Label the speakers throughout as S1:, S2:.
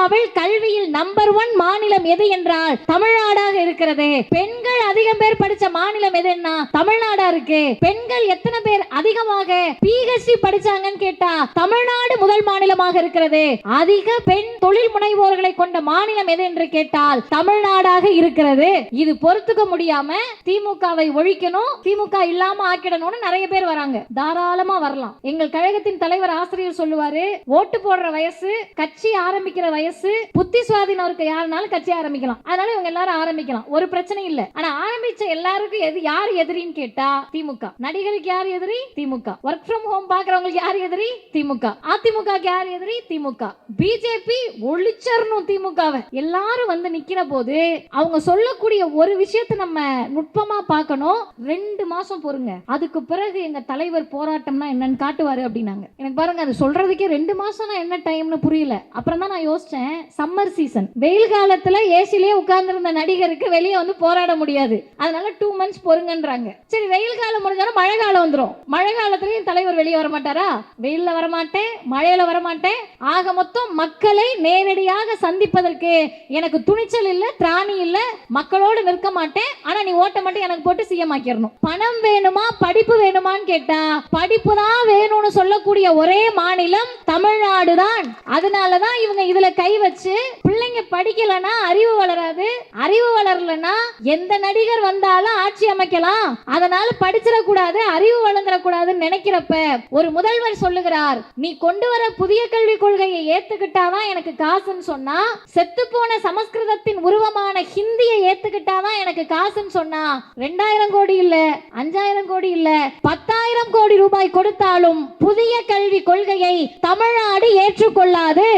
S1: இந்தியாவில் கல்வியில் நம்பர் 1 மாநிலம் எது என்றால் தமிழ்நாடாக இருக்கிறது. பெண்கள் அதிகம் பேர் படிச்ச மாநிலம் எதுன்னா தமிழ்நாடா இருக்கு. பெண்கள் எத்தனை பேர் அதிகமாக PhD படிச்சாங்கன்னு கேட்டா தமிழ்நாடு முதல் மாநிலமாக இருக்கிறது. அதிக பெண் தொழில் முனைவோர்களை கொண்ட மாநிலம் எது என்று கேட்டால் தமிழ்நாடாக இருக்கிறது. இது பொறுத்துக்க முடியாம திமுகவை ஒழிக்கணும், திமுக இல்லாம ஆக்கிடணும்னு நிறைய பேர் வராங்க. தாராளமா வரலாம். எங்கள் கழகத்தின் தலைவர் ஆசிரியர் சொல்லுவாரு, ஓட்டு போடுற வயசு, கட்சி ஆரம்பிக்கிற வயசு, புத்தி சுவாதீனம் இருக்க யாருனாலும் கட்சி ஆரம்பிக்கலாம். அதனால இவங்க எல்லாரும் ஆரம்பிக்கலாம், ஒரு பிரச்சனை இல்ல. ஆனா ஆரம்பிச்ச எல்லாருக்கும் யார் எதிரின்னு கேட்டா திமுக. நடிகருக்கு யார் எதிரி? திமுக. ஒர்க் ஃப்ரம் ஹோம் பாக்குறவங்களுக்கு யார் எதிரி? திமுக. அதிமுக யார் எதிரி? திமுக. பிஜேபி ஒழிச்சறணும் திமுகவை. எல்லாரும் வந்து நிக்கிற போது அவங்க சொல்லக்கூடிய ஒரு விஷயத்தை நம்ம நுட்பமா பார்க்கணும். 2 மாசம் பொறுங்க, அதுக்கு பிறகு எங்க தலைவர் போராட்டம்னா என்னன்னு காட்டுவாரு அப்படின்னாங்க. எனக்கு பாருங்க, அது சொல்றதுக்கே 2 மாசம்னா என்ன டைம்னு புரியல. அப்புறம் தான் நான் யோசிச்சேன், சம்மர் சீசன், வெயில் காலத்துல ஏசிலேயே உட்கார்ந்திருந்த நடிகருக்கு வெளியே வந்து போராட முடியாது, அதனால 2 months பொறுங்கன்றாங்க. சரி, வெயில் காலம் முடிஞ்சாலும் மழை காலம் வந்துடும். மழை காலத்திலயும் தலைவர் வெளியே வர மாட்டாரா? வெயில்ல வரமாட்டேன், மழையில வரமாட்டேன். ஆக மொத்தம் மக்களை நேரடியாக சந்திப்பதற்கு எனக்கு துணிச்சல் இல்ல, திராணி இல்ல, மக்களோடு நிற்க மாட்டேன். ஆனா நீ ஓட்ட மட்டும் எனக்கு போட்டு சிஎம் ஆக்கிரணும். பணம் வேணுமா படிப்பு வேணுமான்னு கேட்டா படிப்பு தான் வேணும்னு சொல்லக்கூடிய ஒரே மாநிலம் தமிழ்நாடு தான். அதனாலதான் இவங்க இதுல கை வச்சு, பிள்ளைங்க படிக்கலனா அறிவு வளராது, அறிவு வளரலனா எந்த நடிகர் வந்தாலும் ஆட்சி அமைக்கலாம், அதனால படிச்சிட கூடாது, அறிவு வளர்ந்துட கூடாதுன்னு நினைக்கிறப்ப ஒரு முதல்வர் சொல்லுகிறார், நீ கொண்டு வர புதிய கல்விக் கொள்கையை ஏத்துக்கிட்டாதான் எனக்கு காசுன்னு சொன்னா, செத்து போன சமஸ்கிருதத்தின் உருவமான ஹிந்தியை ஏத்துக்கிட்டாதான் எனக்கு காசுன்னு சொன்னா 2000 கோடி இல்ல, 5000 கோடி இல்ல, 10,000 கோடி ரூபாய் கொடுத்தாலும் புதிய கல்வி கொள்கையை தமிழ்நாடு ஏற்றுக்கொள்ளாது.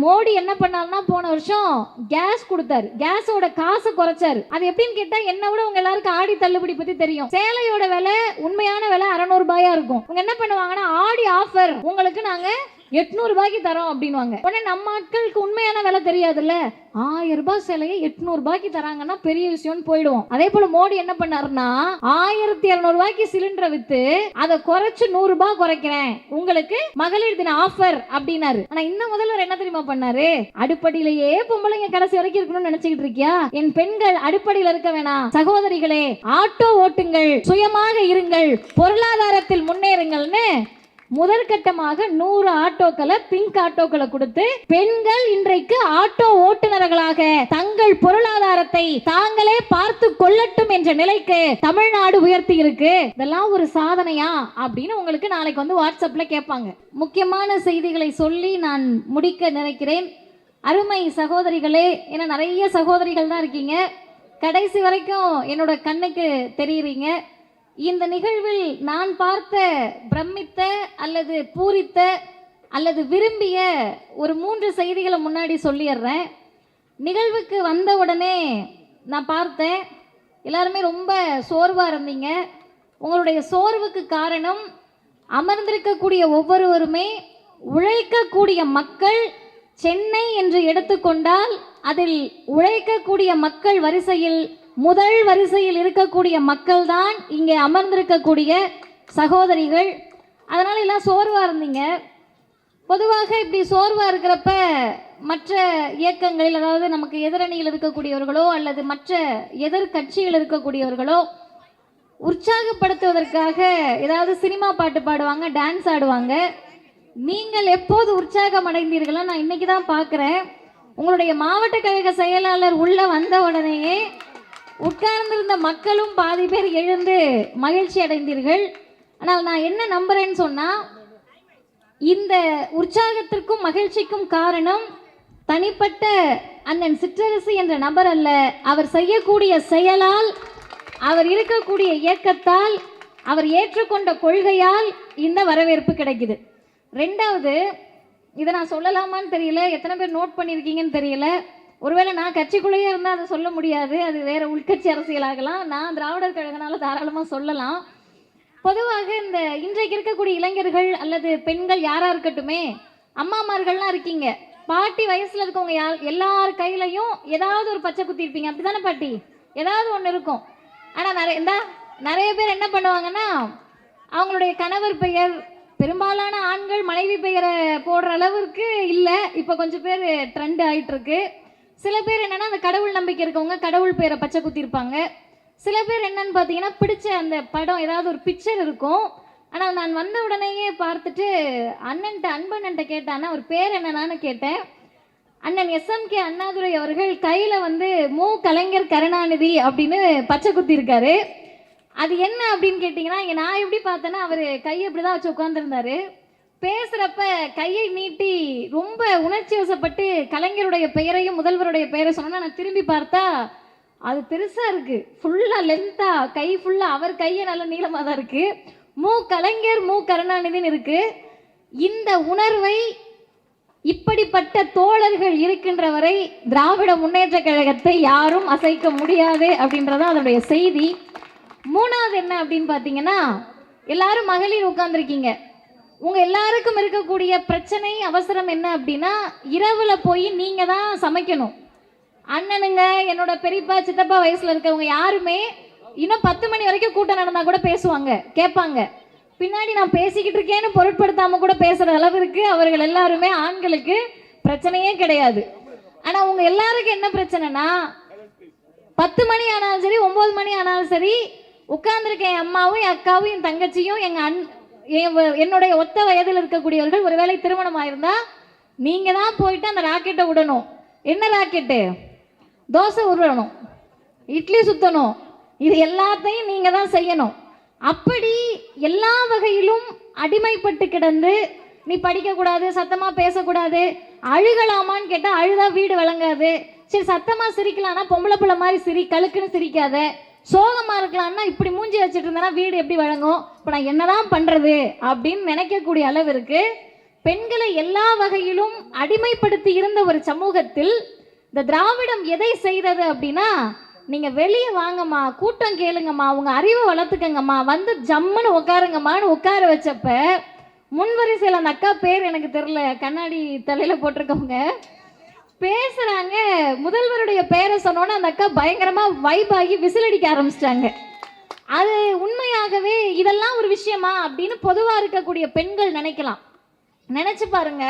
S1: மோடி என்ன பண்ணாருன்னா, போன வருஷம் கேஸ் கொடுத்தாரு, கேஸோட காசு குறைச்சாரு. அது எப்படின்னு கேட்டா, என்ன விட உங்க எல்லாருக்கும் ஆடி தள்ளுபடி பத்தி தெரியும். சேலையோட விலை உண்மையான விலை 600 ரூபாயா இருக்கும். உங்க என்ன பண்ணுவாங்கன்னா, ஆடி ஆஃபர் உங்களுக்கு நாங்க 800 ரூபாய்க்கு தரோம் அப்படின்வாங்க. உடனே நம்ம ஆட்களுக்கு உண்மையான விலை தெரியாதுல்ல, 1000 ரூபாய் சேலையை 800 ரூபாய்க்கு தராங்கன்னா பெரிய விஷயம்னு போயிடுவோம். அதே போல மோடி என்ன பண்ணாருன்னா, 1200 ரூபாய்க்கு சிலிண்டரை வித்து அதை குறைச்சு 100 ரூபாய் குறைக்கிறேன், உங்களுக்கு மகளிர் தின ஆஃபர் அப்படின்னாரு. ஆனா இந்த முதல்வர் என்ன தெரியுமா பண்ணாரு, அடுப்படியிலேயே பொம்பளைங்க கடைசி வரைக்கும் இருக்கணும்னு நினைச்சுக்கிட்டு இருக்கியா? என் பெண்கள் அடுப்படியில் இருக்க வேணாம், சகோதரிகளே ஆட்டோ ஓட்டுங்கள், சுயமாக இருங்கள், பொருளாதாரத்தில் முன்னேறுங்கள்னு முதற்கட்டமாக 100 ஆட்டோக்களை, பிங்க் ஆட்டோக்களை கொடுத்து பெண்கள் இன்றைக்கு ஆட்டோ ஓட்டுநர்களாக தங்கள் பொருளாதாரத்தை தாங்களே பார்த்து கொள்ளட்டும் என்ற நிலைக்கு தமிழ்நாடு உயர்த்தி இருக்கு. இதெல்லாம் ஒரு சாதனையா அப்படின்னு உங்களுக்கு நாளைக்கு வந்து வாட்ஸ்அப்ல கேட்பாங்க. முக்கியமான செய்திகளை சொல்லி நான் முடிக்க நினைக்கிறேன். அருமை சகோதரிகளே, ஏன்னா நிறைய சகோதரிகள் தான் இருக்கீங்க, கடைசி வரைக்கும் என்னோட கண்ணுக்கு தெரியுறீங்க. இந்த நிகழ்வில் நான் பார்த்த, பிரமித்த அல்லது பூரித்த அல்லது விரும்பிய ஒரு 3 செய்திகளை முன்னாடி சொல்லிடுறேன். நிகழ்வுக்கு வந்த உடனே நான் பார்த்தேன், எல்லாருமே ரொம்ப சோர்வாக இருந்தீங்க. உங்களுடைய சோர்வுக்கு காரணம், அமர்ந்திருக்கக்கூடிய ஒவ்வொருவருமே உழைக்கக்கூடிய மக்கள். சென்னை என்று எடுத்துக்கொண்டால் அதில் உழைக்கக்கூடிய மக்கள் வரிசையில் முதல் வரிசையில் இருக்கக்கூடிய மக்கள் தான் இங்கே அமர்ந்திருக்கக்கூடிய சகோதரிகள். அதனால எல்லாம் சோர்வா இருந்தீங்க. பொதுவாக இப்படி சோர்வா இருக்கிறப்ப மற்ற இயக்கங்களில், அதாவது நமக்கு எதிரணியில் இருக்கக்கூடியவர்களோ அல்லது மற்ற எதிர்கட்சியில் இருக்கக்கூடியவர்களோ உற்சாகப்படுத்துவதற்காக ஏதாவது சினிமா பாட்டு பாடுவாங்க, டான்ஸ் ஆடுவாங்க. நீங்கள் எப்போது உற்சாகம் அடைந்தீர்களோ, நான் இன்னைக்கு தான் பார்க்குறேன், உங்களுடைய மாவட்ட கழக செயலாளர் உள்ள வந்த உடனேயே உட்கார்ந்திருந்த மக்களும் பாதி பேர் எழுந்து மகிழ்ச்சி அடைந்தீர்கள். ஆனால் நான் என்ன நம்புறேன்னு சொன்னா, இந்த உற்சாகத்திற்கும் மகிழ்ச்சிக்கும் காரணம் தனிப்பட்ட அண்ணன் சிற்றரசு என்ற நபர் அல்ல, அவர் செய்யக்கூடிய செயலால், அவர் இருக்கக்கூடிய இயக்கத்தால், அவர் ஏற்றுக்கொண்ட கொள்கையால் இந்த வரவேற்பு கிடைக்குது. 2வது, இதை நான் சொல்லலாமான்னு தெரியல, எத்தனை பேர் நோட் பண்ணியிருக்கீங்கன்னு தெரியல. ஒருவேளை நான் கட்சிக்குள்ளேயே இருந்தால் அதை சொல்ல முடியாது, அது வேற உள்கட்சி அரசியலாகலாம். நான் திராவிடர் கழகனால தாராளமாக சொல்லலாம். பொதுவாக இந்த இன்றைக்கு இருக்கக்கூடிய இளைஞர்கள் அல்லது பெண்கள் யாரா இருக்கட்டுமே, அம்மாமார்கள்லாம் இருக்கீங்க, பாட்டி வயசுல இருக்கவங்க எல்லார் கையிலையும் ஏதாவது ஒரு பச்சை குத்தி இருப்பீங்க, அப்படித்தானே பாட்டி? ஏதாவது ஒன்று இருக்கும். ஆனால் நிறைய பேர் என்ன பண்ணுவாங்கன்னா, அவங்களுடைய கணவர் பெயர், பெரும்பாலான ஆண்கள் மனைவி பெயரை போடுற அளவிற்கு இல்லை. இப்போ கொஞ்சம் பேர் ட்ரெண்ட் ஆகிட்டு இருக்கு. சில பேர் என்னன்னா அந்த கடவுள் நம்பிக்கை இருக்கவங்க கடவுள் பேரை பச்சை குத்திருப்பாங்க. சில பேர் என்னன்னு பார்த்தீங்கன்னா பிடிச்ச அந்த படம் ஏதாவது ஒரு பிக்சர் இருக்கும். ஆனால் நான் வந்த உடனேயே பார்த்துட்டு அன்பண்ணன்ட்ட கேட்டான்னா ஒரு பேர் என்னன்னு கேட்டேன். அண்ணன் SMK அண்ணாதுரை அவர்கள் கையில் வந்து மு கலைஞர் கருணாநிதி அப்படின்னு பச்சை குத்திருக்காரு. அது என்ன அப்படின்னு கேட்டிங்கன்னா, இங்கே நான் எப்படி பார்த்தேன்னா அவர் கையை இப்படி தான் வச்சு உட்காந்துருந்தாரு. பேசுகிறப்ப கையை நீட்டி ரொம்ப உணர்ச்சி வசப்பட்டு கலைஞருடைய பெயரையும் முதல்வருடைய பெயரை சொன்னால் நான் திரும்பி பார்த்தா அது பெருசாக இருக்குது. ஃபுல்லாக லென்த்தாக கை ஃபுல்லாக அவர் கையை நல்ல நீளமாக தான் இருக்குது. மு கலைஞர் மு கருணாநிதினு இருக்குது. இந்த உணர்வை இப்படிப்பட்ட தோழர்கள் இருக்கின்ற வரை திராவிட முன்னேற்ற கழகத்தை யாரும் அசைக்க முடியாது அப்படின்றதான் அதனுடைய செய்தி. மூணாவது என்ன அப்படின்னு பார்த்தீங்கன்னா, எல்லாரும் மகளிர் உட்கார்ந்துருக்கீங்க. உங்கள் எல்லாருக்கும் இருக்கக்கூடிய பிரச்சனை அவசரம் என்ன அப்படின்னா, இரவில் போய் நீங்கள் தான் சமைக்கணும். அண்ணனுங்க என்னோட பெரியப்பா சித்தப்பா வயசில் இருக்கவங்க யாருமே இன்னும் 10 மணி வரைக்கும் கூட்டம் நடந்தால் கூட பேசுவாங்க, கேட்பாங்க. பின்னாடி நான் பேசிக்கிட்டு இருக்கேன்னு பொருட்படுத்தாமல் கூட பேசுகிற அளவிற்கு அவர்கள் எல்லாருமே ஆண்களுக்கு பிரச்சனையே கிடையாது. ஆனால் உங்கள் எல்லாருக்கும் என்ன பிரச்சனைனா, 10 மணி ஆனாலும் சரி 9 மணி ஆனாலும் சரி உட்கார்ந்துருக்க என் அம்மாவும் என் அக்காவும் என் தங்கச்சியும் என்னுடைய ஒத்த வயதில் இருக்கக்கூடியவர்கள் ஒருவேளை திருமணம் ஆயிருந்தா நீங்க தான் போயிட்டு அந்த ராக்கெட்டை விடணும். என்ன ராக்கெட்டு? தோசை உருளணும், இட்லி சுத்தணும், இது எல்லாத்தையும் நீங்க தான் செய்யணும். அப்படி எல்லா வகையிலும் அடிமைப்பட்டு கிடந்து நீ படிக்கக்கூடாது, சத்தமா பேசக்கூடாது, அழுகலாமான்னு கேட்டா அழுதா வீடு விளங்காது. சரி சத்தமா சிரிக்கலாம்னா பொம்பளை பிள்ளை மாதிரி சிரி, கழுக்குன்னு சிரிக்காத. சோகமாக இருக்கலாம்னா இப்படி மூஞ்சி வச்சுட்டு இருந்தேன்னா வீடு எப்படி வழங்கும்? இப்போ நான் என்னதான் பண்ணுறது அப்படின்னு நினைக்கக்கூடிய அளவிற்கு பெண்களை எல்லா வகையிலும் அடிமைப்படுத்தி இருந்த ஒரு சமூகத்தில் இந்த திராவிடம் எதை செய்தது அப்படின்னா, நீங்கள் வெளியே வாங்கம்மா, கூட்டம் கேளுங்கம்மா, உங்கள் அறிவை வளர்த்துக்கங்கம்மா, வந்து ஜம்முன்னு உட்காருங்கம்மான்னு உட்கார வச்சப்ப முன்வரிசையில் அந்த அக்கா பேர் எனக்கு தெரில, கண்ணாடி தலையில் போட்டிருக்கவங்க பேசுறாங்க. முதல்வருடைய பெயரை சொன்னோன்னு அந்த அக்கா பயங்கரமா வைப் ஆகி விசிலடிக்க ஆரம்பிச்சிட்டாங்க. அது உண்மையாகவே இதெல்லாம் ஒரு விஷயமா அப்படின்னு பொதுவாக இருக்கக்கூடிய பெண்கள் நினைக்கலாம். நினைச்சு பாருங்க,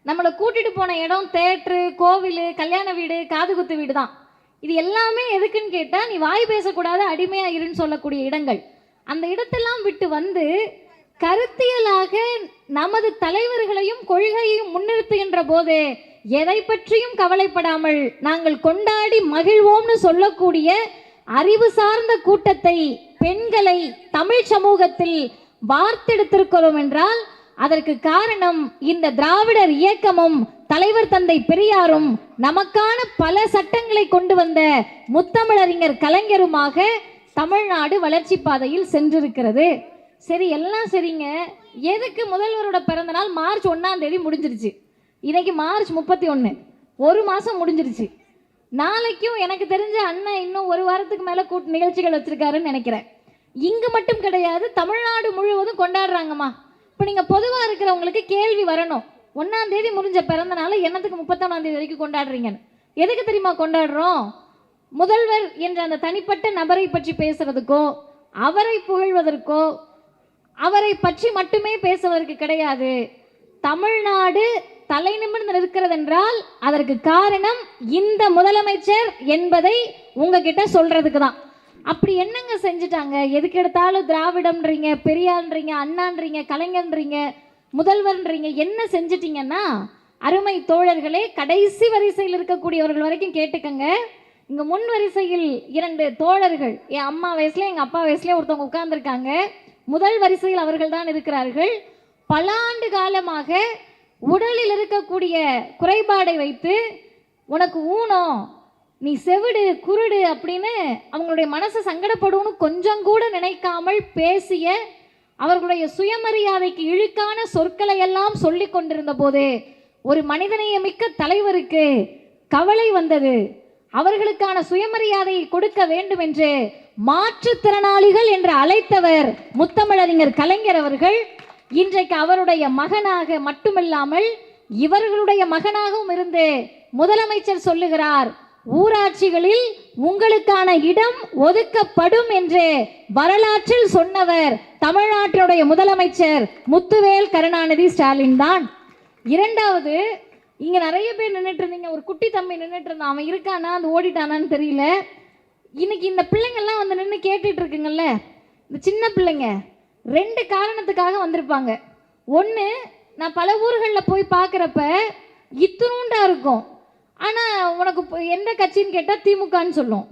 S1: நம்மளை கூட்டிட்டு போன இடம் தேட்டரு, கோவில், கல்யாண வீடு, காதுகுத்து வீடு தான். இது எல்லாமே எதுக்குன்னு கேட்டால், நீ வாய் பேசக்கூடாது, அடிமையா இருன்னு சொல்லக்கூடிய இடங்கள். அந்த இடத்தெல்லாம் விட்டு வந்து கருத்தியலாக நமது தலைவர்களையும் கொள்கையையும் முன்னிறுத்துகின்ற போது எதை பற்றியும் கவலைப்படாமல் நாங்கள் கொண்டாடி மகிழ்வோம்னு சொல்லக்கூடிய அறிவு சார்ந்த கூட்டத்தை, பெண்களை தமிழ் சமூகத்தில் வார்த்தெடுத்திருக்கிறோம் என்றால் அதற்கு காரணம் இந்த திராவிடர் இயக்கமும் தலைவர் தந்தை பெரியாரும் நமக்கான பல சட்டங்களை கொண்டு வந்த முத்தமிழறிஞர் கலைஞருமாக தமிழ்நாடு வளர்ச்சி பாதையில் சென்றிருக்கிறது. சரி, எல்லாம் சரிங்க. எதுக்கு முதல்வரோட பிறந்த நாள் மார்ச் 1ஆம் தேதி முடிஞ்சிருச்சு. இன்னைக்கு மார்ச் 31, ஒரு மாதம் முடிஞ்சிருச்சு. நாளைக்கும் எனக்கு தெரிஞ்ச அண்ணன் இன்னும் ஒரு வாரத்துக்கு மேலே நிகழ்ச்சிகள் வச்சிருக்காருன்னு நினைக்கிறேன். இங்கு மட்டும் கிடையாது, தமிழ்நாடு முழுவதும் கொண்டாடுறாங்கம்மா. இப்போ நீங்கள் பொதுவாக இருக்கிறவங்களுக்கு கேள்வி வரணும், 1ஆம் தேதி முடிஞ்ச பிறந்த நாள் என்னத்துக்கு 31ஆம் தேதி வரைக்கும் கொண்டாடுறீங்கன்னு. எதுக்கு தெரியுமா கொண்டாடுறோம்? முதல்வர் என்ற அந்த தனிப்பட்ட நபரை பற்றி பேசுறதுக்கோ, அவரை புகழ்வதற்கோ, அவரை பற்றி மட்டுமே பேசுவதற்கு கிடையாது. தமிழ்நாடு தலை நிமிர்ந்து நிற்கிறது என்றால் அதற்கு காரணம் இந்த முதலமைச்சர் என்பதை உங்ககிட்ட சொல்றதுக்கு தான். அப்படி என்னங்க செஞ்சுட்டாங்க? எதுக்கு எடுத்தாலும் திராவிடம்ன்றீங்க, பெரியார்ன்றீங்க, அண்ணான்றீங்க, கலைஞர்ன்றீங்க, முதல்வர்ன்றீங்க. என்ன செஞ்சிட்டீங்கன்னா, அருமை தோழர்களே, கடைசி வரிசையில் இருக்கக்கூடியவர்கள் வரைக்கும் கேட்டுக்கங்க. இங்க முன் வரிசையில் 2 தோழர்கள், என் அம்மா வயசுல எங்க அப்பா வயசுல ஒருத்தவங்க உட்கார்ந்துருக்காங்க. முதல் வரிசையில் அவர்கள் தான் இருக்கிறார்கள். பல ஆண்டு காலமாக உடலில் இருக்கக்கூடிய குறைபாடை வைத்து உனக்கு ஊனம், நீ செவிடு, குருடு அப்படின்னு அவங்களுடைய மனசு சங்கடப்படும்னு கொஞ்சம் கூட நினைக்காமல் பேசிய, அவர்களுடைய சுயமரியாதைக்கு இழுக்கான சொற்களை எல்லாம் சொல்லி கொண்டிருந்த போது ஒரு மனிதநேயமிக்க தலைவருக்கு கவலை வந்தது. அவர்களுக்கான சுயமரியாதையை கொடுக்க வேண்டும் என்று மாற்றுத்திறனாளிகள் என்று அழைத்தவர் முத்தமிழறிஞர் கலைஞர் அவர்கள். இன்றைக்கு அவருடைய மகனாக மட்டுமில்லாமல் இவர்களுடைய மகனாகவும் இருந்து முதலமைச்சர் சொல்லுகிறார், ஊராட்சிகளில் உங்களுக்கான இடம் ஒதுக்கப்படும் என்று வரலாற்றில் சொன்னவர் தமிழ்நாட்டினுடைய முதலமைச்சர் முத்துவேல் கருணாநிதி ஸ்டாலின் தான். இரண்டாவது, இங்க நிறைய பேர் நின்றுட்டு இருந்தீங்க, ஒரு குட்டி தம்பி நின்றுட்டு இருந்தான், அவன் இருக்கானா அது ஓடிட்டானான்னு தெரியல. இன்னைக்கு இந்த பிள்ளைங்கள்லாம் வந்து நின்று கேட்டுட்டு இருக்குங்கல்ல, இந்த சின்ன பிள்ளைங்க 2 காரணத்துக்காக வந்திருப்பாங்க. ஒன்று, நான் பல ஊர்களில் போய் பார்க்குறப்ப இத்தினூண்டா இருக்கும், ஆனால் உனக்கு எந்த கட்சின்னு கேட்டால் திமுகன்னு சொல்லும்.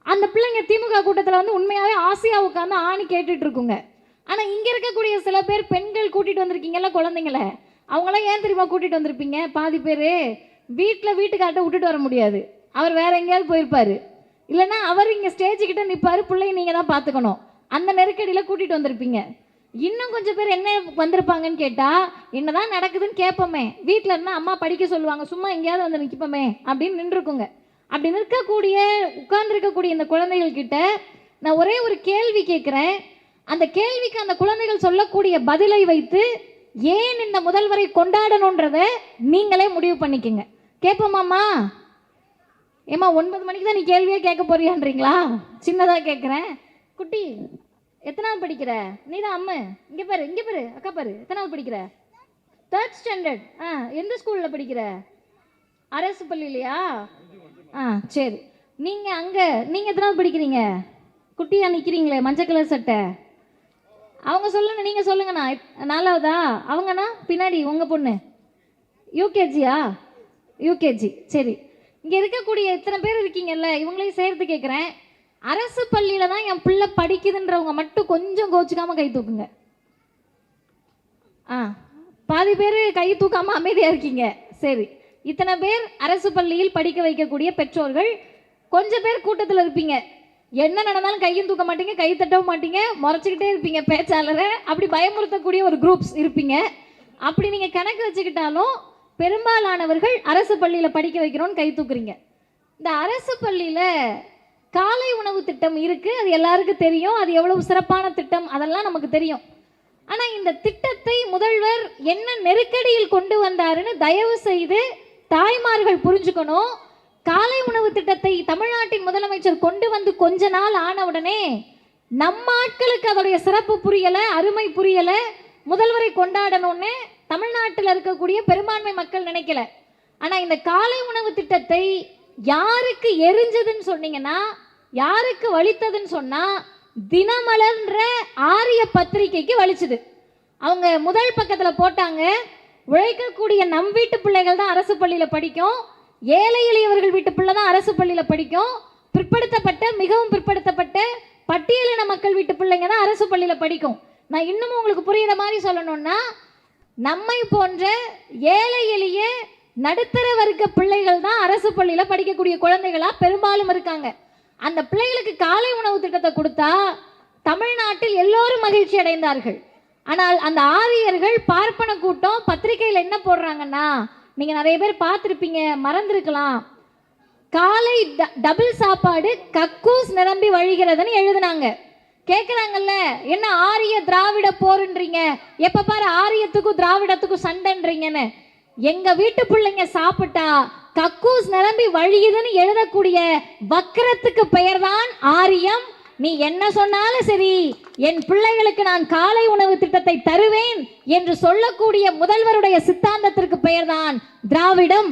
S1: அந்த பிள்ளைங்க திமுக கூட்டத்தில் வந்து உண்மையாகவே ஆசையாக உட்காந்து ஆணி கேட்டுட்டு இருக்குங்க. ஆனால் இங்கே இருக்கக்கூடிய சில பேர் பெண்கள் கூட்டிகிட்டு வந்திருக்கீங்கல்ல குழந்தைங்கள, அவங்களாம் ஏன் தெரியுமா கூட்டிகிட்டு வந்திருப்பீங்க? பாதி பேர் வீட்டுக்கார்ட்ட விட்டுட்டு வர முடியாது, அவர் வேற எங்கேயாவது போயிருப்பார், இல்லைன்னா அவர் இங்கே ஸ்டேஜுக்கிட்ட நிற்பார், பிள்ளைங்க நீங்கள் தான் பார்த்துக்கணும், அந்த நெருக்கடியில் கூட்டிகிட்டு வந்திருப்பீங்க. இன்னும் கொஞ்சம் பேர் என்ன வந்திருப்பாங்கன்னு கேட்டால், என்னதான் நடக்குதுன்னு கேட்போமே, வீட்டில் இருந்தால் அம்மா படிக்க சொல்லுவாங்க, சும்மா எங்கேயாவது வந்து நிற்போமே அப்படின்னு நின்றுருக்குங்க. அப்படி நிற்கக்கூடிய உட்கார்ந்துருக்கக்கூடிய இந்த குழந்தைகள் கிட்ட நான் ஒரே ஒரு கேள்வி கேட்குறேன். அந்த கேள்விக்கு அந்த குழந்தைகள் சொல்லக்கூடிய பதிலை வைத்து ஏன் இந்த முதல்வரை கொண்டாடணுன்றத நீங்களே முடிவு பண்ணிக்கங்க. கேட்போமாம்மா? ஏம்மா 9 மணிக்கு தான் நீ கேள்வியே கேட்க போறியான்றீங்களா? சின்னதாக கேட்குறேன். குட்டி, எத்தனாவது படிக்கிற? நீ தான் அம்மா. இங்கே பாரு அக்கா பாரு, எத்தனாவது படிக்கிற? 3rd standard. எந்த ஸ்கூலில் படிக்கிற? அரசு பள்ளியிலையா? சரி. நீங்கள் எத்தனாவது படிக்கிறீங்க? குட்டியாக நிற்கிறீங்களே மஞ்சள் கலர் சட்டை, அவங்க சொல்லுங்க, நீங்கள் சொல்லுங்கண்ணா. 4வதா? அவங்கண்ணா பின்னாடி உங்கள் பொண்ணு யூகேஜியா? யூகேஜி. சரி. இங்கே இருக்கக்கூடிய இத்தனை பேர் இருக்கீங்கல்ல, இவங்களையும் சேர்த்து கேட்குறேன். அரசு பள்ளியில் தான் என் பிள்ளை படிக்குதுன்றவங்க மட்டும் கொஞ்சம் கோச்சிக்காமல் கை தூக்குங்க. பாதி பேர் கை தூக்காமல் அமைதியாக இருக்கீங்க. சரி. இத்தனை பேர் அரசு பள்ளியில் படிக்க வைக்கக்கூடிய பெற்றோர்கள். கொஞ்சம் பேர் கூட்டத்தில் இருப்பீங்க, என்ன நடந்தாலும் கையும் தூக்க மாட்டீங்க, கை தட்டவும் மாட்டீங்க, முறைச்சிக்கிட்டே இருப்பீங்க பேச்சாளரை, அப்படி பயமுறுத்தக்கூடிய ஒரு குரூப்ஸ் இருப்பீங்க. அப்படி நீங்கள் கணக்கு வச்சுக்கிட்டாலும் பெரும்பாலானவர்கள் அரசு பள்ளியில் படிக்க வைக்கிறோன்னு கை தூக்குறீங்க. இந்த அரசு பள்ளியில் காலை உணவு திட்டம் இருக்குது, அது எல்லாருக்கும் தெரியும், அது எவ்வளவு சிறப்பான திட்டம் அதெல்லாம் நமக்கு தெரியும். ஆனால் இந்த திட்டத்தை முதல்வர் என்ன நெருக்கடியில் கொண்டு வந்தாருன்னு தயவு செய்து தாய்மார்கள் புரிஞ்சுக்கணும். காலை உணவு திட்டத்தை தமிழ்நாட்டின் முதலமைச்சர் கொண்டு வந்து கொஞ்ச நாள் ஆன உடனே நம்ம ஆட்களுக்கு அதோடைய சிறப்பு புரியலை, அருமை புரியலை, முதல்வரை கொண்டாடணும்னு தமிழ்நாட்டில் இருக்கக்கூடிய பெரும்பான்மை மக்கள் நினைக்கல. ஆனால் இந்த காலை உணவு திட்டத்தை யாருக்கு எரிஞ்சதுன்னு சொன்னீங்கன்னா, யாருக்கு வலித்ததுன்னு சொன்னால், தினமலர்ன்ற ஆரிய பத்திரிகைக்கு வலிச்சுது. அவங்க முதல் பக்கத்தில் போட்டாங்க, உழைக்கக்கூடிய நம் வீட்டு பிள்ளைகள் தான் அரசு பள்ளியில் படிக்கும், ஏழை எளியவர்கள் வீட்டு பிள்ளை தான் அரசு பள்ளியில் படிக்கும், பிற்படுத்தப்பட்ட மிகவும் பிற்படுத்தப்பட்ட பட்டியலின மக்கள் வீட்டு பிள்ளைங்க தான் அரசு பள்ளியில் படிக்கும். நான் இன்னமும் உங்களுக்கு புரியுற மாதிரி சொல்லணும்னா, நம்மை போன்ற ஏழை எளிய நடுத்தர வர்க்க பிள்ளைகள் தான் அரசு பள்ளியில் படிக்கக்கூடிய குழந்தைகளா பெரும்பாலும் இருக்காங்க. அந்த பிள்ளைகளுக்கு காலை உணவு திட்டத்தை கொடுத்தா தமிழ்நாட்டில் எல்லோரும் மகிழ்ச்சி அடைந்தார்கள். ஆனால் அந்த ஆரியர்கள் பார்ப்பன கூட்டம் பத்திரிகையில் என்ன போடுறாங்கன்னா, நீங்க நிறைய பேர் பார்த்துருப்பீங்க, மறந்துருக்கலாம், காலை டபுள் சாப்பாடு கக்கூஸ் நிரம்பி வழிகிறதுன்னு எழுதுனாங்க. கேட்குறாங்கல்ல, என்ன ஆரிய திராவிட போருன்றீங்க, எப்ப பாரு ஆரியத்துக்கும் திராவிடத்துக்கும் சண்டைன்றீங்கன்னு. எங்க வீட்டு பிள்ளைங்க சாப்பிட்டா கக்கூஸ் நிரம்பி வழியுதுன்னு எழுதக்கூடிய வக்கரத்துக்கு பெயர் தான் ஆரியம். நீ என்ன சொன்னாலும் சரி, என் பிள்ளைகளுக்கு நான் காலை உணவு திட்டத்தை தருவேன் என்று சொல்லக்கூடிய முதல்வருடைய சித்தாந்தத்திற்கு பெயர் தான் திராவிடம்.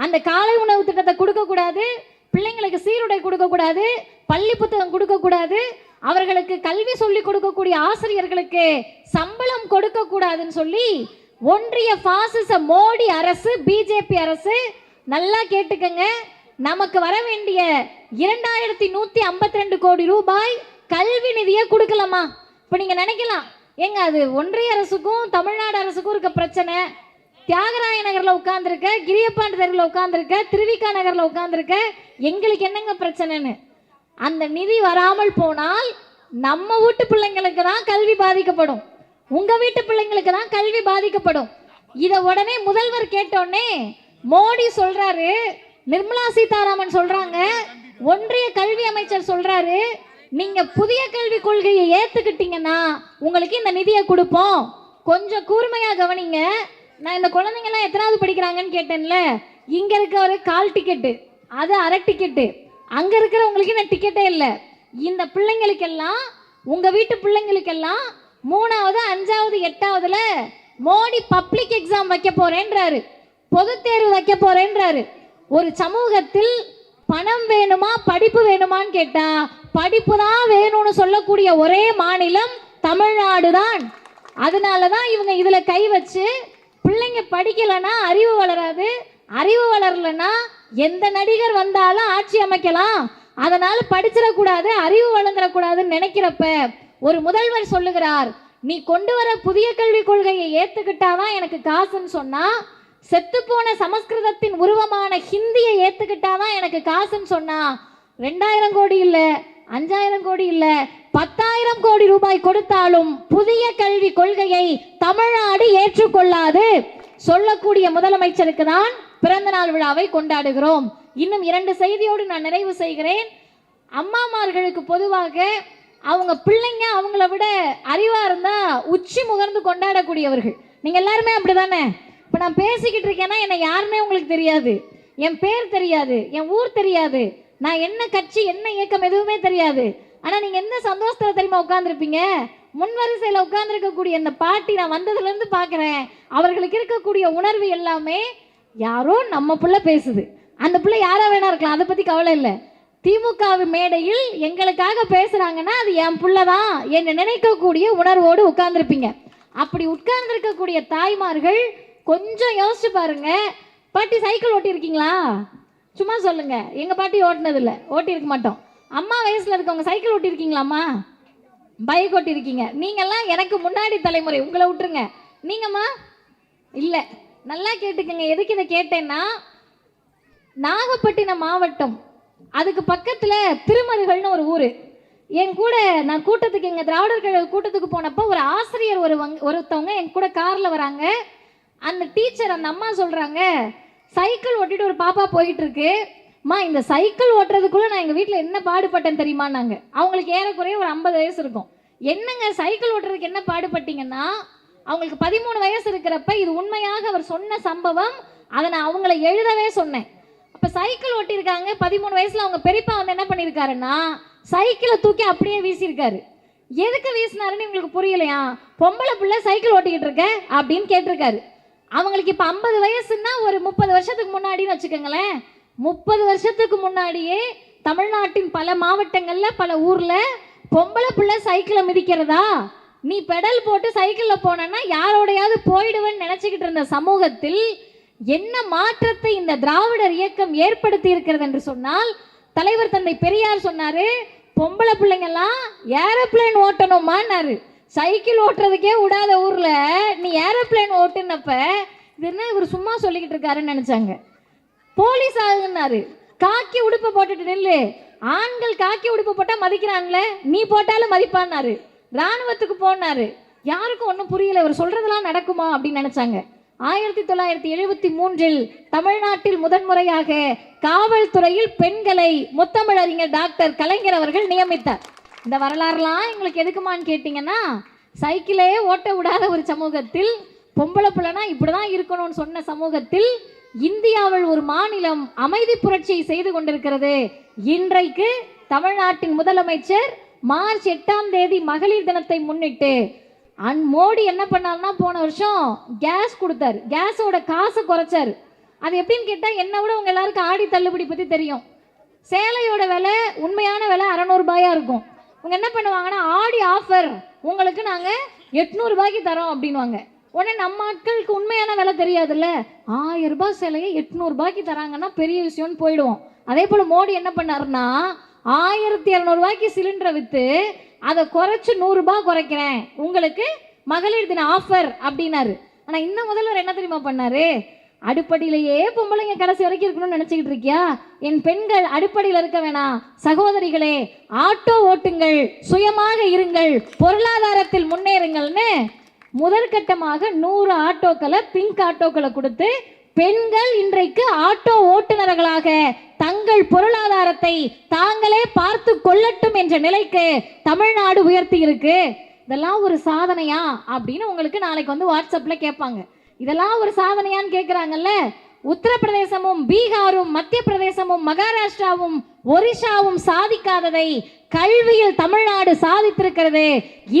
S1: அந்த காலை உணவு திட்டத்தை கொடுக்க கூடாது, பிள்ளைங்களுக்கு சீருடை கொடுக்க கூடாது, பள்ளி புத்தகம் கொடுக்க கூடாது, அவர்களுக்கு கல்வி சொல்லி கொடுக்கக்கூடிய ஆசிரியர்களுக்கு சம்பளம் கொடுக்க கூடாதுன்னு சொல்லி ஒன்றிய பாசிச மோடி அரசு, பிஜேபி அரசு, நல்லா கேட்டுக்கங்க, நமக்கு வர வேண்டிய 2152 கோடி ரூபாய் கல்வி நிதியை கொடுக்கலாமா? இப்போ நீங்க நினைக்கலாம், எங்க அது ஒன்றிய அரசுக்கும் தமிழ்நாடு அரசுக்கும் இருக்க பிரச்சனை, தியாகராய நகர்ல உட்கார்ந்துருக்க, கிரியப்பாண்டி தெருவில் உட்கார்ந்துருக்க, திருவிக்கா நகர்ல உட்கார்ந்துருக்க, எங்களுக்கு என்னங்க பிரச்சனைன்னு. அந்த நிதி வராமல் போனால் நம்ம வீட்டு பிள்ளைங்களுக்கு தான் கல்வி பாதிக்கப்படும், உங்க வீட்டு பிள்ளைங்களுக்கு தான் கல்வி பாதிக்கப்படும். இத உடனே முதல்வர் கேட்டோடனே மோடி சொல்றாரு, நிர்மலா சீதாராமன் சொல்றாங்க, ஒன்றிய கல்வி அமைச்சர் சொல்றாரு, நீங்க புதிய கல்விக் கொள்கையை ஏத்துக்கிட்டீங்கன்னா உங்களுக்கு இந்த நிதியை கொடுப்போம். கொஞ்சம் கூர்மையா கவனிங்க. நான் இந்த குழந்தைங்க எல்லாம் எத்தனாவது படிக்கிறாங்கன்னு கேட்டேன்ல, இங்க இருக்க ஒரு கால் டிக்கெட்டு அது அரை டிக்கெட்டு. அங்கே இருக்கிறவங்களுக்கு நான் டிக்கெட்டே இல்லை. இந்த பிள்ளைங்களுக்கெல்லாம், உங்கள் வீட்டு பிள்ளைங்களுக்கெல்லாம் 3வது 5வது 8வதுல மோடி பப்ளிக் எக்ஸாம் வைக்க போறேன்றாரு, பொது தேர்வு வைக்க போறேன்றாரு. ஒரு சமூகத்தில் பணம் வேணுமா படிப்பு வேணுமான்னு கேட்டா படிப்பு தான் வேணும்னு சொல்லக்கூடிய ஒரே மாநிலம் தமிழ்நாடு தான். அதனால தான் இவங்க இதுல கை வச்சு, பிள்ளைங்க படிக்கலைன்னா அறிவு வளராது, அறிவு வளரலன்னா எந்த நடிகர் வந்தாலும் ஆட்சி அமைக்கலாம், அதனால படிச்சிடக்கூடாது, அறிவு வளர்ந்துடக்கூடாதுன்னு நினைக்கிறப்ப ஒரு முதல்வர் சொல்லுகிறார், நீ கொண்டு வர புதிய கல்விக் கொள்கையை ஏத்துக்கிட்டாதான் எனக்கு காசுன்னு சொன்னா, செத்துப்போன சமஸ்கிருதத்தின் உருவமான ஹிந்தியை ஏத்துக்கிட்டாதான் எனக்கு காசுன்னு சொன்னா, 2000 கோடி இல்ல, 5000 கோடி இல்ல, 10,000 கோடி ரூபாய் கொடுத்தாலும் புதிய கல்வி கொள்கையை தமிழ்நாடு ஏற்றுக்கொள்ளாது சொல்லக்கூடிய முதலமைச்சருக்கு தான் பிறந்த நாள் விழாவை கொண்டாடுகிறோம். இன்னும் 2 செய்தியோடு நான் நிறைவு செய்கிறேன். அம்மாமார்களுக்கு பொதுவாக அவங்க பிள்ளைங்க அவங்கள விட அறிவா இருந்தா உச்சி முகர்ந்து கொண்டாடக்கூடியவர்கள். நீங்க எல்லாருமே அப்படிதானே? இப்ப நான் பேசிக்கிட்டு இருக்கேன்னா என்னை யாருமே உங்களுக்கு தெரியாது, என் பேர் தெரியாது, என் ஊர் தெரியாது, நான் என்ன கட்சி என்ன இயக்கம் எதுவுமே தெரியாது. ஆனா நீங்க எந்த சந்தோஷத்துல தெரியுமா உட்கார்ந்துருப்பீங்க? முன்வரிசையில் உட்கார்ந்துருக்கக்கூடிய இந்த பாட்டி நான் வந்ததுல இருந்து பாக்குறேன், அவர்களுக்கு இருக்கக்கூடிய உணர்வு எல்லாமே யாரோ நம்ம பிள்ளை பேசுது, அந்த பிள்ளை யாரா வேணா இருக்கலாம், அதை பத்தி கவலை இல்லை. திமுக மேடையில் எங்களுக்காக பேசுறாங்கன்னா அது என் பிள்ளை தான் என்று நினைக்கக்கூடிய உணர்வோடு உட்கார்ந்துருப்பீங்க. அப்படி உட்கார்ந்துருக்கக்கூடிய தாய்மார்கள் கொஞ்சம் யோசிச்சு பாருங்க. பாட்டி சைக்கிள் ஓட்டியிருக்கீங்களா? சும்மா சொல்லுங்க. எங்க பாட்டி ஓட்டினது இல்லை, ஓட்டியிருக்க மாட்டோம். அம்மா வயசுல இருக்கவங்க சைக்கிள் ஓட்டியிருக்கீங்களாம்மா? பைக் ஓட்டியிருக்கீங்க. நீங்கெல்லாம் எனக்கு முன்னாடி தலைமுறை, உங்களை விட்டுருங்க. நீங்கம்மா இல்லை. நல்லா கேட்டுக்கங்க. எதுக்கு இதை கேட்டேன்னா, நாகப்பட்டினம் மாவட்டம், அதுக்கு பக்கத்தில் திருமருகல்னு ஒரு ஊர். என் கூட நான் கூட்டத்துக்கு, எங்கள் திராவிடர் கழக கூட்டத்துக்கு போனப்போ ஒரு ஆசிரியர் ஒருத்தவங்க என் கூட காரில் வராங்க. அந்த டீச்சர், அந்த அம்மா சொல்கிறாங்க, சைக்கிள் ஓட்டிட்டு ஒரு பாப்பா போயிட்டு இருக்கு, அம்மா இந்த சைக்கிள் ஓட்டுறதுக்குள்ளே நான் எங்கள் வீட்டில் என்ன பாடுபட்டேன் தெரியுமான்னாங்க. அவங்களுக்கு ஏறக்குறைய ஒரு 50 வயசு இருக்கும். என்னங்க சைக்கிள் ஓட்டுறதுக்கு என்ன பாடுபட்டீங்கன்னா, அவங்களுக்கு 13 வயசு இருக்கிறப்ப இது உண்மையாக அவர் சொன்ன சம்பவம். அதை நான் அவங்கள எழுதவே சொன்னேன். அப்போ சைக்கிள் ஓட்டியிருக்காங்க 13 வயசுல. அவங்க பெரியப்பா வந்து என்ன பண்ணியிருக்காருன்னா, சைக்கிளை தூக்கி அப்படியே வீசியிருக்காரு. எதுக்கு வீசினாருன்னு உங்களுக்கு புரியலையா? பொம்பளை பிள்ளை சைக்கிள் ஓட்டிக்கிட்டு இருக்க அப்படின்னு கேட்டிருக்காரு. அவங்களுக்கு இப்போ 50 வயசுன்னா ஒரு 30 வருஷத்துக்கு முன்னாடின்னு வச்சுக்கோங்களேன். 30 வருஷத்துக்கு முன்னாடியே தமிழ்நாட்டின் பல மாவட்டங்கள்ல பல ஊர்ல பொம்பளை பிள்ளை சைக்கிளை மிதிக்கிறதா, நீ பெடல் போட்டு சைக்கிளில் போனா யாரோடையாவது போயிடுவேன்னு நினைச்சுக்கிட்டு இருந்த சமூகத்தில் என்ன மாற்றத்தை இந்த திராவிடர் இயக்கம் ஏற்படுத்தி இருக்கிறது என்று சொன்னால், தலைவர் தந்தை பெரியார் சொன்னாரு, பொம்பளை பிள்ளைங்கெல்லாம் ஏரோப்ளேன் ஓட்டணுமான்னாரு. சைக்கிள் ஓட்டுறதுக்கே விடாத ஊர்ல நீ ஏரோப்ளேன் ஓட்டுனப்ப இது என்ன இவர் சும்மா சொல்லிக்கிட்டு இருக்காருன்னு நினைச்சாங்க. போலீஸ் ஆகுன்னாரு. காக்கி உடுப்பை போட்டுட்டு நில்லு, ஆண்கள் காக்கி உடுப்பு போட்டா மதிக்கிறான்ல, நீ போட்டாலும் மதிப்பான்னாரு. ராணுவத்துக்கு போனாரு. யாருக்கும் ஒன்றும் புரியல, இவர் சொல்றதெல்லாம் நடக்குமா அப்படின்னு நினைச்சாங்க. 1973 தமிழ்நாட்டில் முதன்முறையாக காவல்துறையில் பெண்களை முத்தமிழறிஞர் டாக்டர் கலைஞர் அவர்கள் நியமித்தார். இந்த வரலாறுலாம் எங்களுக்கு எதுக்குமான்னு கேட்டீங்கன்னா, சைக்கிளே ஓட்ட விடாத ஒரு சமூகத்தில், பொம்பளை பிள்ளைனா இப்படிதான் இருக்கணும்னு சொன்ன சமூகத்தில் இந்தியாவில் ஒரு மாநிலம் அமைதி புரட்சியை செய்து கொண்டிருக்கிறது. இன்றைக்கு தமிழ்நாட்டின் முதலமைச்சர் மார்ச் 8ஆம் தேதி மகளிர் தினத்தை முன்னிட்டு மோடி என்ன பண்ணாருன்னா, போன வருஷம் கேஸ் கொடுத்தாரு. கேஸோட காசை குறைச்சாரு. அது எப்படின்னு கேட்டால், என்ன விட உங்க எல்லாருக்கும் ஆடி தள்ளுபடி பற்றி தெரியும். சேலையோட விலை உண்மையான விலை 600 ரூபாயா இருக்கும். இவங்க என்ன பண்ணுவாங்கன்னா, ஆடி ஆஃபர் உங்களுக்கு நாங்கள் 800 ரூபாய்க்கு தரோம் அப்படின்வாங்க. உடனே நம்ம ஆட்களுக்கு உண்மையான விலை தெரியாதுல்ல, 1000 ரூபாய் சேலையை 800 ரூபாய்க்கு தராங்கன்னா பெரிய விஷயம்னு போயிடுவோம். அதே போல் மோடி என்ன பண்ணாருன்னா, 1200 ரூபாய்க்கு சிலிண்டரை விற்று அதை குறைச்சு 100 ரூபாய் குறைக்கிறேன், உங்களுக்கு மகளிர் தின ஆஃபர் அப்படின்னாரு. ஆனால் இந்த முதல்வர் என்ன தெரியுமா பண்ணாரு, அடுப்படியிலேயே பொம்பளைங்க கடைசி வரைக்கும் இருக்கணும்னு நினச்சிக்கிட்டு இருக்கியா? என் பெண்கள் அடுப்படியில் இருக்க வேணாம், சகோதரிகளே ஆட்டோ ஓட்டுங்கள், சுயமாக இருங்கள், பொருளாதாரத்தில் முன்னேறுங்கள்னு முதற்கட்டமாக 100 ஆட்டோக்களை, பிங்க் ஆட்டோக்களை கொடுத்து பெண்கள் இன்றைக்கு ஆட்டோ ஓட்டுநர்களாக தங்கள் பொருளாதாரத்தை தாங்களே பார்த்து கொள்ளட்டும் என்ற நிலைக்கு தமிழ்நாடு உயர்த்தி இருக்கு. இதெல்லாம் ஒரு சாதனையா அப்படின்னு உங்களுக்கு நாளைக்கு வந்து வாட்ஸ்அப்ல கேட்பாங்க. இதெல்லாம் ஒரு சாதனையான்னு கேட்குறாங்கல்ல. உத்தரப்பிரதேசமும் பீகாரும் மத்திய பிரதேசமும் மகாராஷ்டிராவும் ஒரிஷாவும் சாதிக்காததை கல்வியில் தமிழ்நாடு சாதித்திருக்கிறது.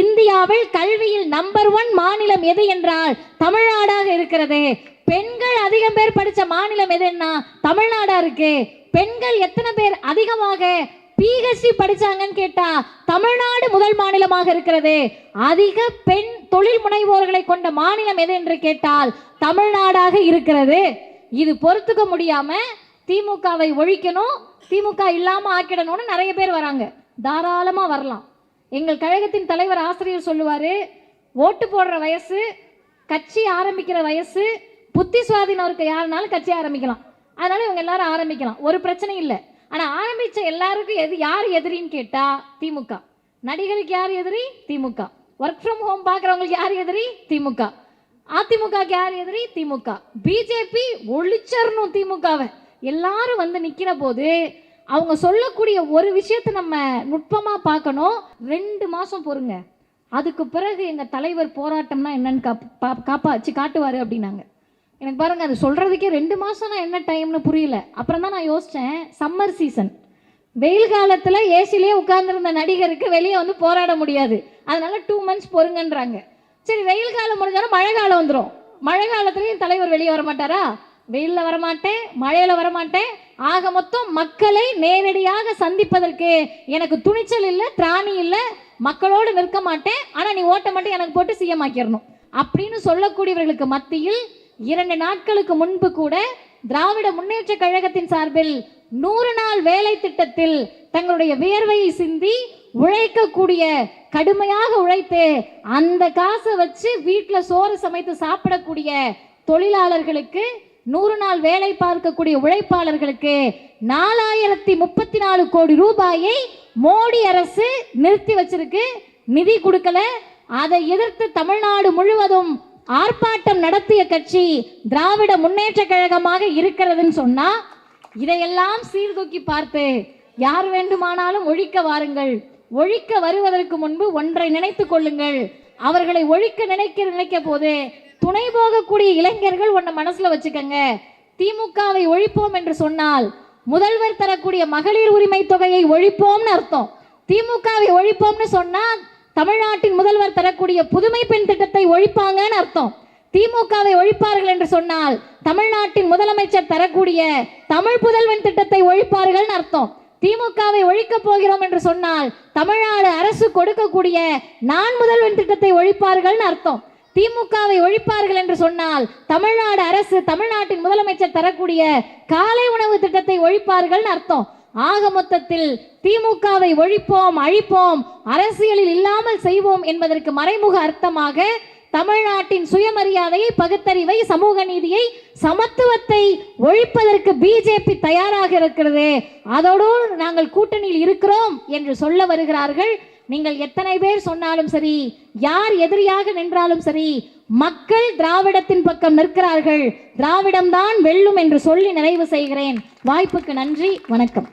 S1: இந்தியாவில் கல்வியில் நம்பர் 1 மாநிலம் எது என்றால் தமிழ்நாடாக இருக்கிறது. பெண்கள் அதிகம் பேர் படிச்ச மாநிலம் எதுன்னா தமிழ்நாடா இருக்கு. பெண்கள் எத்தனை பேர் அதிகமாக PhD படிச்சாங்கன்னு கேட்டா தமிழ்நாடு முதல் மாநிலமாக இருக்கிறது. அதிக பெண் தொழில் முனைவோர்களை கொண்ட மாநிலம் எது என்று கேட்டால் தமிழ்நாடாக இருக்கிறது. இது பொறுத்துக்க முடியாம திமுகவை ஒழிக்கணும், திமுக இல்லாம ஆக்கிடணும்னு நிறைய பேர் வராங்க. தாராளமா வரலாம். எங்கள் கழகத்தின் தலைவர் ஆசிரியர் சொல்லுவாரு, ஓட்டு போடுற வயசு, கட்சி ஆரம்பிக்கிற வயசு, புத்தி சுவாதீனம் இருக்க யாருனாலும் கட்சி ஆரம்பிக்கலாம். அதனால இவங்க எல்லாரும் ஆரம்பிக்கலாம், ஒரு பிரச்சனை இல்லை. ஆனா ஆரம்பிச்ச எல்லாருக்கும் யார் எதிரின்னு கேட்டா திமுக. நடிகருக்கு யார் எதிரி? திமுக. ஒர்க் ஃப்ரம் ஹோம் பார்க்குறவங்களுக்கு யார் எதிரி? திமுக. அதிமுக யார் எதிரி? திமுக. பிஜேபி ஒழிச்சரணும் திமுகவை. எல்லாரும் வந்து நிக்கிற போது அவங்க சொல்லக்கூடிய ஒரு விஷயத்தை நம்ம நுட்பமா பார்க்கணும். 2 மாசம் பொறுங்க, அதுக்கு பிறகு எங்க தலைவர் போராட்டம்னா என்னன்னு காப்பாச்சு காட்டுவாரு அப்படின்னாங்க. எனக்கு பாருங்க, அது சொல்றதுக்கே 2 மாசம்னா என்ன டைம்னு புரியல. அப்புறம் தான் நான் யோசிச்சேன், சம்மர் சீசன், வெயில் காலத்துல ஏசிலேயே உட்கார்ந்துருந்த நடிகருக்கு வெளியே வந்து போராட முடியாது, அதனால 2 மந்த்ஸ் பொறுங்கன்றாங்க. சரி, வெயில் காலம் முடிஞ்சாலும் மழை காலம் வந்துடும். மழை காலத்துலயும் தலைவர் வெளியே வரமாட்டாரா? வெயில்ல வரமாட்டேன், மழையில வரமாட்டேன். ஆக மொத்தம் மக்களை நேரடியாக சந்திப்பதற்கு எனக்கு துணிச்சல் இல்லை, திராணி இல்லை, மக்களோடு நிற்க மாட்டேன், ஆனா நீ ஓட்ட மட்டும் எனக்கு போட்டு சிஎம் ஆக்கிடணும் அப்படின்னு சொல்லக்கூடியவர்களுக்கு மத்தியில் 2 நாட்களுக்கு முன்பு கூட திராவிட முன்னேற்ற கழகத்தின் சார்பில் 100 நாள் வேலை திட்டத்தில் தங்களுடைய வியர்வையை சிந்தி உழைக்கக்கூடிய, கடுமையாக உழைத்து அந்த காசை வச்சு வீட்டில் சோறு சமைத்து சாப்பிடக்கூடிய தொழிலாளர்களுக்கு, 100 நாள் வேலை பார்க்கக்கூடிய உழைப்பாளர்களுக்கு 4034 கோடி ரூபாயை மோடி அரசு நிறுத்தி வச்சிருக்கு, நிதி கொடுக்கல. அதை எதிர்த்து தமிழ்நாடு முழுவதும் ஆர்ப்பாட்டம் நடத்திய கட்சி திராவிட முன்னேற்ற கழகமாக இருக்கிறதுன்னு சொன்னா, இதையெல்லாம் சீர்தூக்கி பார்த்து யார் வேண்டுமானாலும் ஒழிக்க வாருங்கள். ஒழிக்க வருவதற்கு முன்பு ஒன்றை நினைத்துக் கொள்ளுங்கள், அவர்களை ஒழிக்க நினைக்க போது துணை போகக்கூடிய இளைஞர்கள் ஒன்ன மனசுல வச்சுக்கங்க. திமுகவை ஒழிப்போம் என்று சொன்னால் முதல்வர் தரக்கூடிய மகளிர் உரிமை தொகையை ஒழிப்போம்னு அர்த்தம். திமுகவை ஒழிப்போம்னு சொன்னா தமிழ்நாட்டின் முதல்வர் தரக்கூடிய புதுமை பெண் திட்டத்தை ஒழிப்பாங்கன்னு அர்த்தம். திமுகவை ஒழிப்பார்கள் என்று சொன்னால் தமிழ்நாட்டின் முதலமைச்சர் தரக்கூடிய தமிழ் புதல்வன் திட்டத்தை ஒழிப்பார்கள் அர்த்தம். திமுகவை ஒழிக்க போகிறோம் என்று சொன்னால் தமிழ்நாடு அரசு கொடுக்கக்கூடிய நான் முதல்வன் திட்டத்தை ஒழிப்பார்கள் அர்த்தம். திமுகவை ஒழிப்பார்கள் என்று சொன்னால் தமிழ்நாடு அரசு, தமிழ்நாட்டின் முதலமைச்சர் தரக்கூடிய காலை உணவு திட்டத்தை ஒழிப்பார்கள் அர்த்தம். ஆக மொத்தத்தில் திமுகவை ஒழிப்போம், அழிப்போம், அரசியலில் இல்லாமல் செய்வோம் என்பதற்கு மறைமுக அர்த்தமாக தமிழ்நாட்டின் சுயமரியாதையை, பகுத்தறிவை, சமூக நீதியை, சமத்துவத்தை ஒழிப்பதற்கு பிஜேபி தயாராக இருக்கிறது. அதோடு நாங்கள் கூட்டணியில் இருக்கிறோம் என்று சொல்ல வருகிறார்கள். நீங்கள் எத்தனை பேர் சொன்னாலும் சரி, யார் எதிரியாக நின்றாலும் சரி, மக்கள் திராவிடத்தின் பக்கம் நிற்கிறார்கள். திராவிடம்தான் வெல்லும் என்று சொல்லி நிறைவு செய்கிறேன். வாய்ப்புக்கு நன்றி, வணக்கம்.